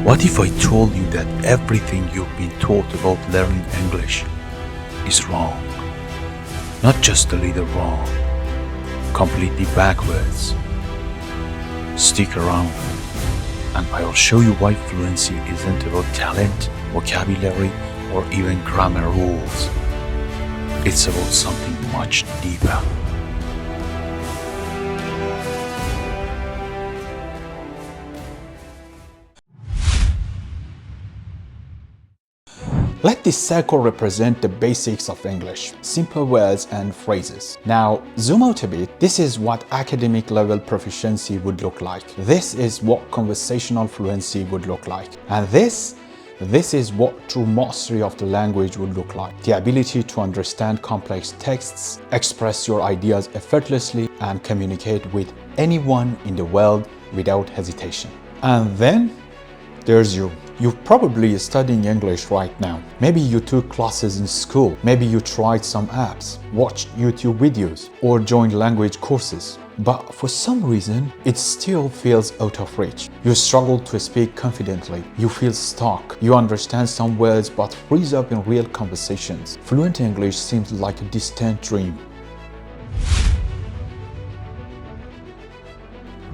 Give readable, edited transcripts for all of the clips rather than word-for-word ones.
What if I told you that everything you've been taught about learning English is wrong? Not just a little wrong, completely backwards. Stick around and I'll show you why fluency isn't about talent, vocabulary, or even grammar rules. It's about something much deeper. Let this circle represent the basics of English, simple words and phrases. Now, zoom out a bit. This is what academic level proficiency would look like. This is what conversational fluency would look like. And this is what true mastery of the language would look like. The ability to understand complex texts, express your ideas effortlessly, and communicate with anyone in the world without hesitation. And then there's you. You're probably studying English right now. Maybe you took classes in school. Maybe you tried some apps, watched YouTube videos, or joined language courses. But for some reason, it still feels out of reach. You struggle to speak confidently. You feel stuck. You understand some words but freeze up in real conversations. Fluent English seems like a distant dream.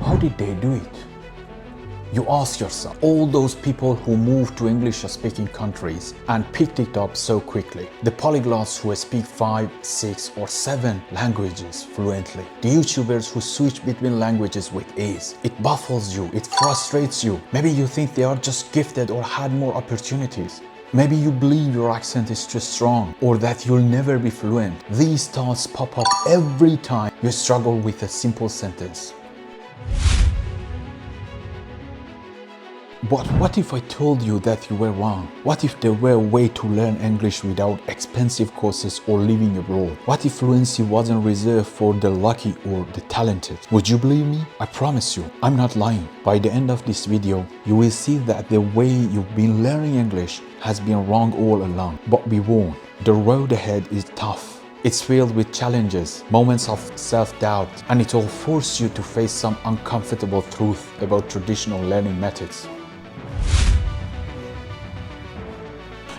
How did they do it? You ask yourself, all those people who moved to English-speaking countries and picked it up so quickly, the polyglots who speak 5, 6, or 7 languages fluently, the YouTubers who switch between languages with ease. It baffles you, it frustrates you. Maybe you think they are just gifted or had more opportunities. Maybe you believe your accent is too strong or that you'll never be fluent. These thoughts pop up every time you struggle with a simple sentence. But what if I told you that you were wrong? What if there were a way to learn English without expensive courses or living abroad? What if fluency wasn't reserved for the lucky or the talented? Would you believe me? I promise you, I'm not lying. By the end of this video, you will see that the way you've been learning English has been wrong all along. But be warned, the road ahead is tough. It's filled with challenges, moments of self-doubt, and it will force you to face some uncomfortable truth about traditional learning methods.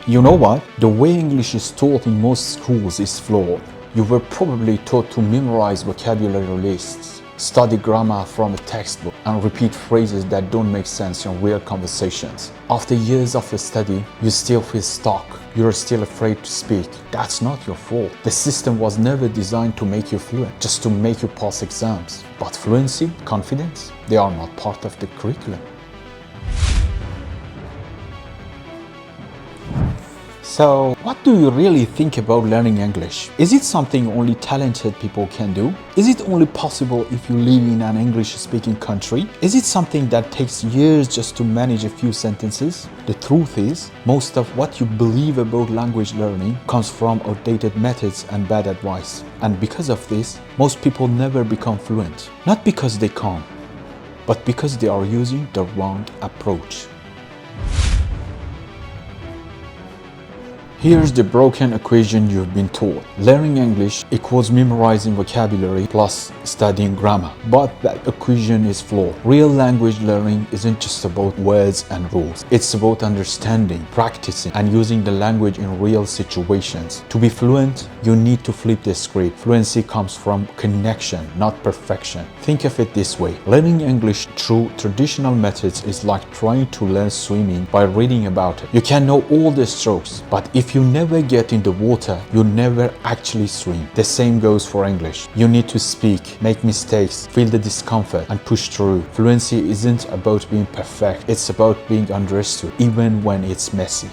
You know what? The way English is taught in most schools is flawed. You were probably taught to memorize vocabulary lists, study grammar from a textbook, and repeat phrases that don't make sense in real conversations. After years of study, you still feel stuck. You're still afraid to speak. That's not your fault. The system was never designed to make you fluent, just to make you pass exams. But fluency, confidence, they are not part of the curriculum. So, what do you really think about learning English? Is it something only talented people can do? Is it only possible if you live in an English-speaking country? Is it something that takes years just to manage a few sentences? The truth is, most of what you believe about language learning comes from outdated methods and bad advice. And because of this, most people never become fluent. Not because they can't, but because they are using the wrong approach. Here's the broken equation you've been taught. Learning English equals memorizing vocabulary plus studying grammar. But that equation is flawed. Real language learning isn't just about words and rules. It's about understanding, practicing, and using the language in real situations. To be fluent, you need to flip the script. Fluency comes from connection, not perfection. Think of it this way. Learning English through traditional methods is like trying to learn swimming by reading about it. You can know all the strokes, but if you never get in the water, you never actually swim. The same goes for English. You need to speak, make mistakes, feel the discomfort, and push through. Fluency isn't about being perfect, it's about being understood, even when it's messy.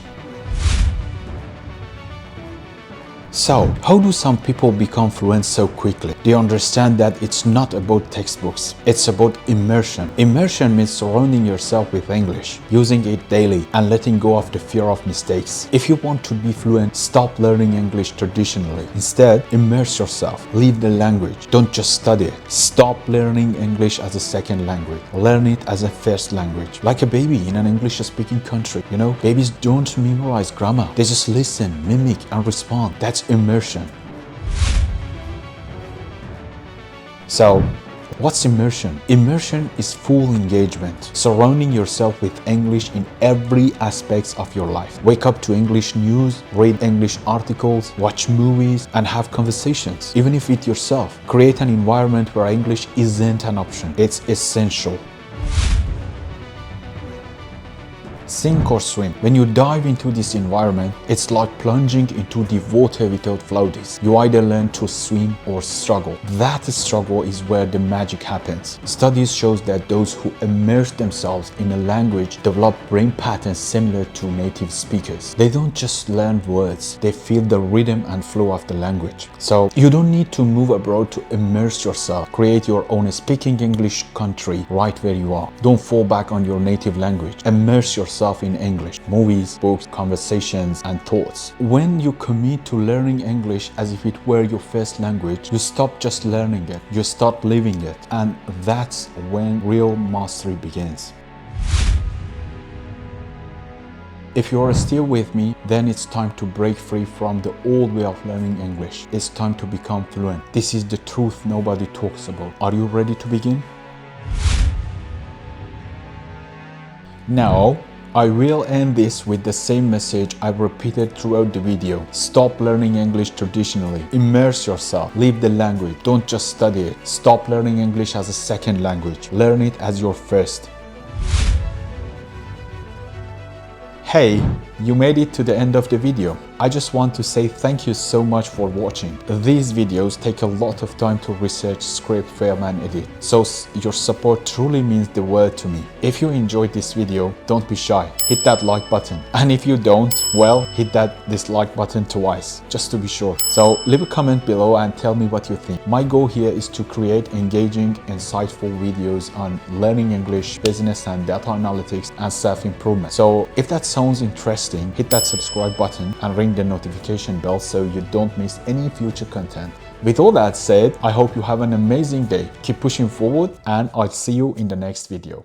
So, how do some people become fluent so quickly? They understand that it's not about textbooks, it's about immersion. Immersion means surrounding yourself with English, using it daily, and letting go of the fear of mistakes. If you want to be fluent, stop learning English traditionally. Instead, immerse yourself, live the language, don't just study it. Stop learning English as a second language, learn it as a first language. Like a baby in an English-speaking country, you know, babies don't memorize grammar, they just listen, mimic, and respond. That's immersion. So, What's immersion? Immersion is full engagement, surrounding yourself with English in every aspect of your life. Wake up to English news, read English articles, watch movies, and have conversations, even if with yourself. Create an environment where English isn't an option, it's essential. Sink or swim. When you dive into this environment, it's like plunging into the water without floaties. You either learn to swim or struggle. That struggle is where the magic happens. Studies show that those who immerse themselves in a language develop brain patterns similar to native speakers. They don't just learn words, they feel the rhythm and flow of the language. So you don't need to move abroad to immerse yourself. Create your own speaking English country right where you are. Don't fall back on your native language. Immerse yourself in English, movies, books, conversations, and thoughts. When you commit to learning English as if it were your first language, you stop just learning it, you start living it, and that's when real mastery begins. If you are still with me, then it's time to break free from the old way of learning English. It's time to become fluent. This is the truth nobody talks about. Are you ready to begin? Now, I will end this with the same message I've repeated throughout the video. Stop learning English traditionally. Immerse yourself. Leave the language. Don't just study it. Stop learning English as a second language. Learn it as your first. Hey, you made it to the end of the video. I just want to say thank you so much for watching. These videos take a lot of time to research, script, film, and edit, so your support truly means the world to me. If you enjoyed this video, don't be shy. Hit that like button. And if you don't, well, hit that dislike button twice, just to be sure. So leave a comment below and tell me what you think. My goal here is to create engaging, insightful videos on learning English, business and data analytics, and self-improvement. So if that sounds interesting, hit that subscribe button and ring the notification bell so you don't miss any future content. With all that said, I hope you have an amazing day. Keep pushing forward and I'll see you in the next video.